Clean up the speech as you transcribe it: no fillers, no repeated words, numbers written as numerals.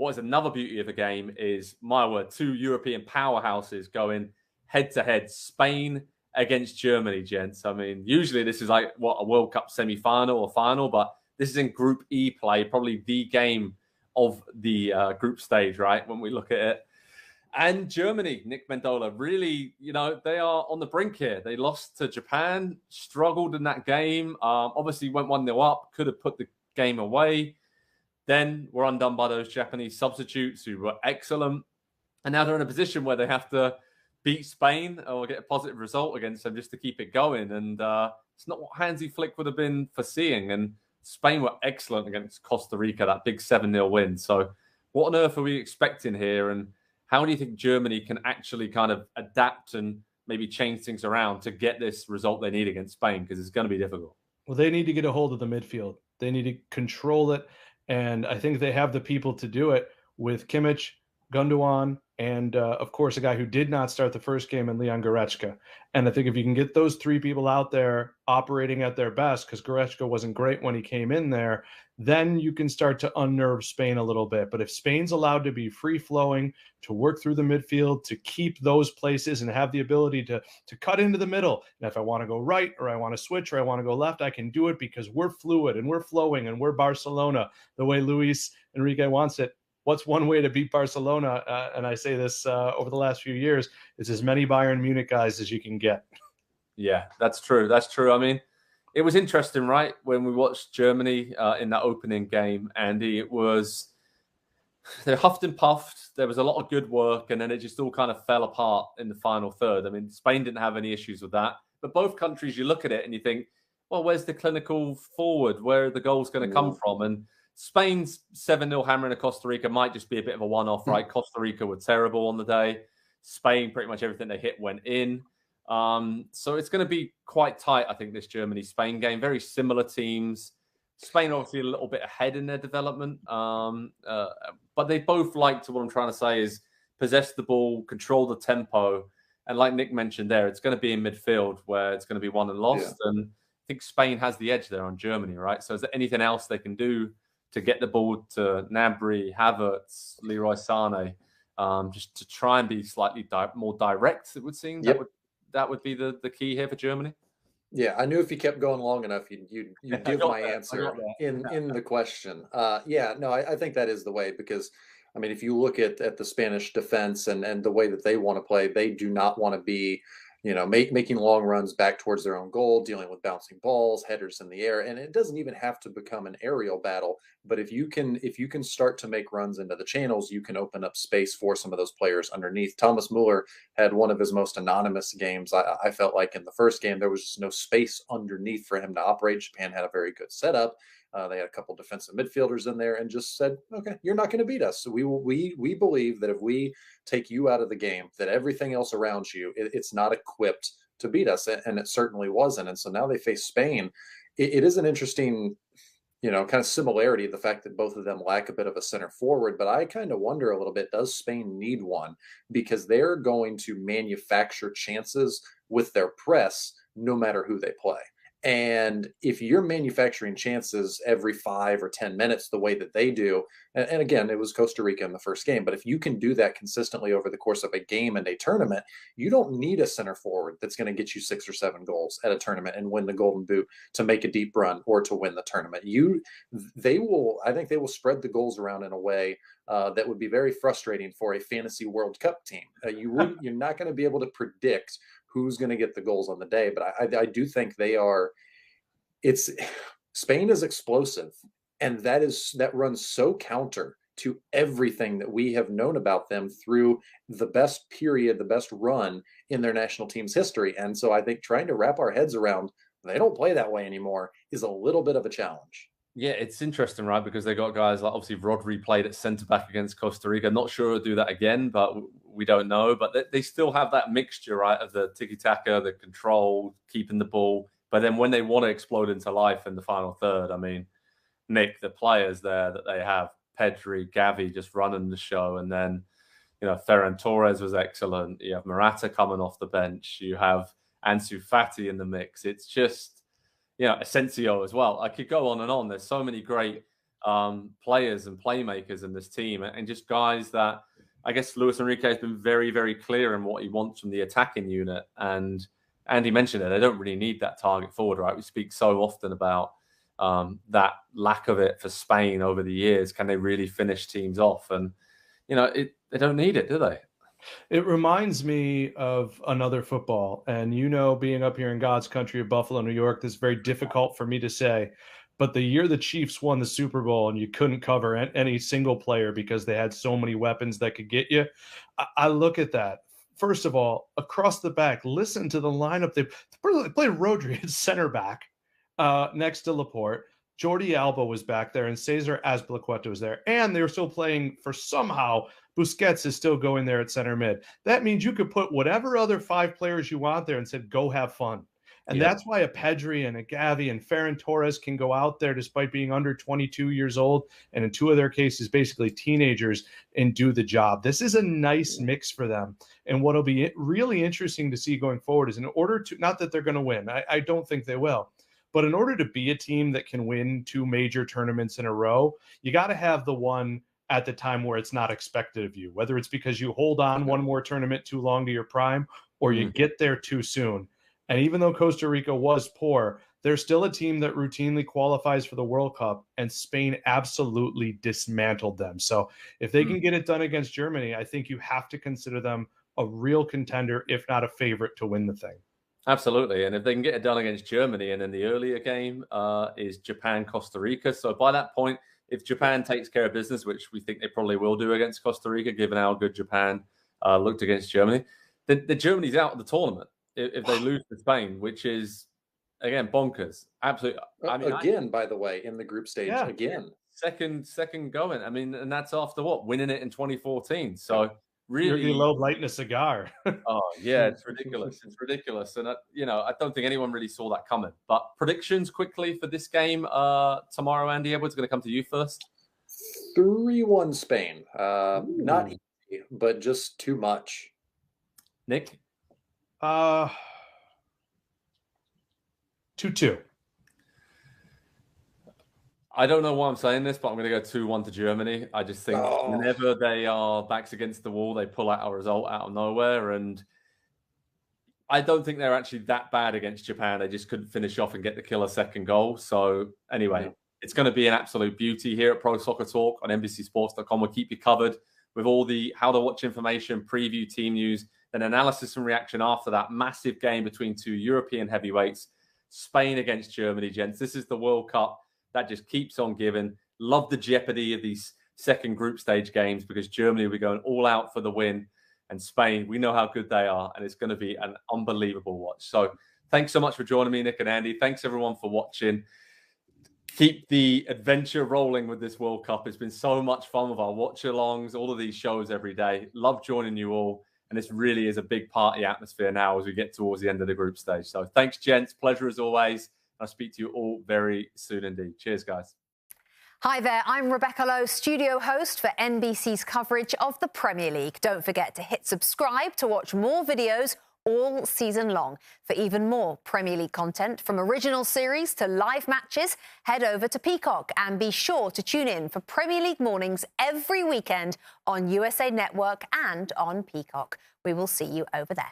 what is another beauty of the game is, my word, two European powerhouses going head-to-head. Spain against Germany, gents. I mean, usually this is like, what, a World Cup semi-final or final, but this is in Group E play, probably the game of the group stage, right, when we look at it. And Germany, Nick Mendola, really, they are on the brink here. They lost to Japan, struggled in that game, obviously went 1-0 up, could have put the game away. Then were undone by those Japanese substitutes who were excellent. And now they're in a position where they have to beat Spain or get a positive result against them just to keep it going. And it's not what Hansi Flick would have been foreseeing. And Spain were excellent against Costa Rica, that big 7-0 win. So what on earth are we expecting here? And how do you think Germany can actually kind of adapt and maybe change things around to get this result they need against Spain? Because it's going to be difficult. Well, they need to get a hold of the midfield. They need to control it. And I think they have the people to do it with Kimmich, Gundogan, and of course, a guy who did not start the first game in Leon Goretzka. And I think if you can get those three people out there operating at their best, because Goretzka wasn't great when he came in there, then you can start to unnerve Spain a little bit. But if Spain's allowed to be free-flowing, to work through the midfield, to keep those places and have the ability to cut into the middle, and if I want to go right or I want to switch or I want to go left, I can do it because we're fluid and we're flowing and we're Barcelona the way Luis Enrique wants it. What's one way to beat Barcelona? And I say this over the last few years, is as many Bayern Munich guys as you can get. Yeah, that's true. That's true. I mean, it was interesting, right? When we watched Germany in that opening game, Andy, they huffed and puffed. There was a lot of good work, and then it just all kind of fell apart in the final third. I mean, Spain didn't have any issues with that. But both countries, you look at it and you think, well, where's the clinical forward? Where are the goals going to come from? And Spain's 7-0 hammering of Costa Rica might just be a bit of a one-off, right? Costa Rica were terrible on the day. Spain, pretty much everything they hit went in. So it's going to be quite tight, I think, this Germany-Spain game. Very similar teams. Spain obviously a little bit ahead in their development. But they both like to, what I'm trying to say is, possess the ball, control the tempo. And like Nick mentioned there, it's going to be in midfield where it's going to be won and lost. Yeah. And I think Spain has the edge there on Germany, right? So is there anything else they can do to get the ball to Gnabry, Havertz, Leroy Sané, just to try and be slightly more direct, it would seem? Yep. That would be the key here for Germany? Yeah, I knew if you kept going long enough, you'd give my answer in the question. I think that is the way, because, I mean, if you look at the Spanish defense and the way that they want to play, they do not want to be, making long runs back towards their own goal, dealing with bouncing balls, headers in the air. And it doesn't even have to become an aerial battle. But if you can start to make runs into the channels, you can open up space for some of those players underneath. Thomas Muller had one of his most anonymous games. I felt like in the first game, there was just no space underneath for him to operate. Japan had a very good setup. They had a couple defensive midfielders in there and just said, okay, you're not going to beat us. So we believe that if we take you out of the game, that everything else around you, it's not equipped to beat us. And it certainly wasn't. And so now they face Spain. It is an interesting, kind of similarity, the fact that both of them lack a bit of a center forward. But I kind of wonder a little bit, does Spain need one? Because they're going to manufacture chances with their press, no matter who they play. And if you're manufacturing chances every 5 or 10 minutes the way that they do, and again, it was Costa Rica in the first game, but if you can do that consistently over the course of a game and a tournament, you don't need a center forward that's going to get you 6 or 7 goals at a tournament and win the Golden Boot to make a deep run or to win the tournament. I think they will spread the goals around in a way that would be very frustrating for a fantasy World Cup team. You're not going to be able to predict who's going to get the goals on the day. But I do think Spain is explosive, and that runs so counter to everything that we have known about them through the best period, the best run in their national team's history. And so I think trying to wrap our heads around they don't play that way anymore is a little bit of a challenge. Yeah, it's interesting, right? Because they got guys like, obviously, Rodri played at centre-back against Costa Rica. Not sure he'll do that again, but we don't know. But they still have that mixture, right, of the tiki-taka, the control, keeping the ball. But then when they want to explode into life in the final third, I mean, Nick, the players there that they have, Pedri, Gavi just running the show. And then, Ferran Torres was excellent. You have Morata coming off the bench. You have Ansu Fati in the mix. It's just... Asensio as well. I could go on and on. There's so many great players and playmakers in this team, and just guys that I guess Luis Enrique has been very, very clear in what he wants from the attacking unit. And Andy mentioned it, they don't really need that target forward, right? We speak so often about that lack of it for Spain over the years. Can they really finish teams off? And, they don't need it, do they? It reminds me of another football. And, being up here in God's country of Buffalo, New York, this is very difficult for me to say. But the year the Chiefs won the Super Bowl and you couldn't cover any single player because they had so many weapons that could get you, I look at that. First of all, across the back, listen to the lineup. They played Rodri at center back next to Laporte. Jordi Alba was back there and Cesar Azpilicueta was there. And they were still playing for somehow Busquets is still going there at center mid. That means you could put whatever other 5 players you want there and said, go have fun. And that's why a Pedri and a Gavi and Ferran Torres can go out there despite being under 22 years old, and in 2 of their cases, basically teenagers, and do the job. This is a nice mix for them. And what'll be really interesting to see going forward is in order to, not that they're going to win, I don't think they will, but in order to be a team that can win 2 major tournaments in a row, you got to have the one at the time where it's not expected of you, whether it's because you hold on one more tournament too long to your prime or you get there too soon. And even though Costa Rica was poor, they're still a team that routinely qualifies for the World Cup, and Spain absolutely dismantled them. So if they can get it done against Germany, I think you have to consider them a real contender, if not a favorite, to win the thing. Absolutely. And if they can get it done against Germany, and then the earlier game is Japan-Costa Rica. So by that point, if Japan takes care of business, which we think they probably will do against Costa Rica, given how good Japan looked against Germany, then Germany's out of the tournament if they lose to Spain, which is, again, bonkers. Absolutely. By the way, in the group stage, again. Second going. I mean, and that's after what? Winning it in 2014. So really low lighting a cigar. Oh, yeah, it's ridiculous. It's ridiculous. And, I don't think anyone really saw that coming. But predictions quickly for this game tomorrow, Andy Edwards, going to come to you first. 3-1 Spain. Not easy, but just too much. Nick? 2-2. I don't know why I'm saying this, but I'm going to go 2-1 to Germany. I just think whenever they are backs against the wall, they pull out a result out of nowhere. And I don't think they're actually that bad against Japan. They just couldn't finish off and get the killer second goal. So anyway, it's going to be an absolute beauty here at Pro Soccer Talk on NBCSports.com. We'll keep you covered with all the how to watch information, preview, team news, then analysis and reaction after that massive game between 2 European heavyweights, Spain against Germany, gents. This is the World Cup that just keeps on giving. Love the jeopardy of these second group stage games because Germany will be going all out for the win, and Spain, we know how good they are, and it's going to be an unbelievable watch. So thanks so much for joining me, Nick and Andy. Thanks, everyone, for watching. Keep the adventure rolling with this World Cup. It's been so much fun with our watch-alongs, all of these shows every day. Love joining you all. And this really is a big party atmosphere now as we get towards the end of the group stage. So thanks, gents. Pleasure as always. I'll speak to you all very soon indeed. Cheers, guys. Hi there, I'm Rebecca Lowe, studio host for NBC's coverage of the Premier League. Don't forget to hit subscribe to watch more videos all season long. For even more Premier League content, from original series to live matches, head over to Peacock and be sure to tune in for Premier League mornings every weekend on USA Network and on Peacock. We will see you over there.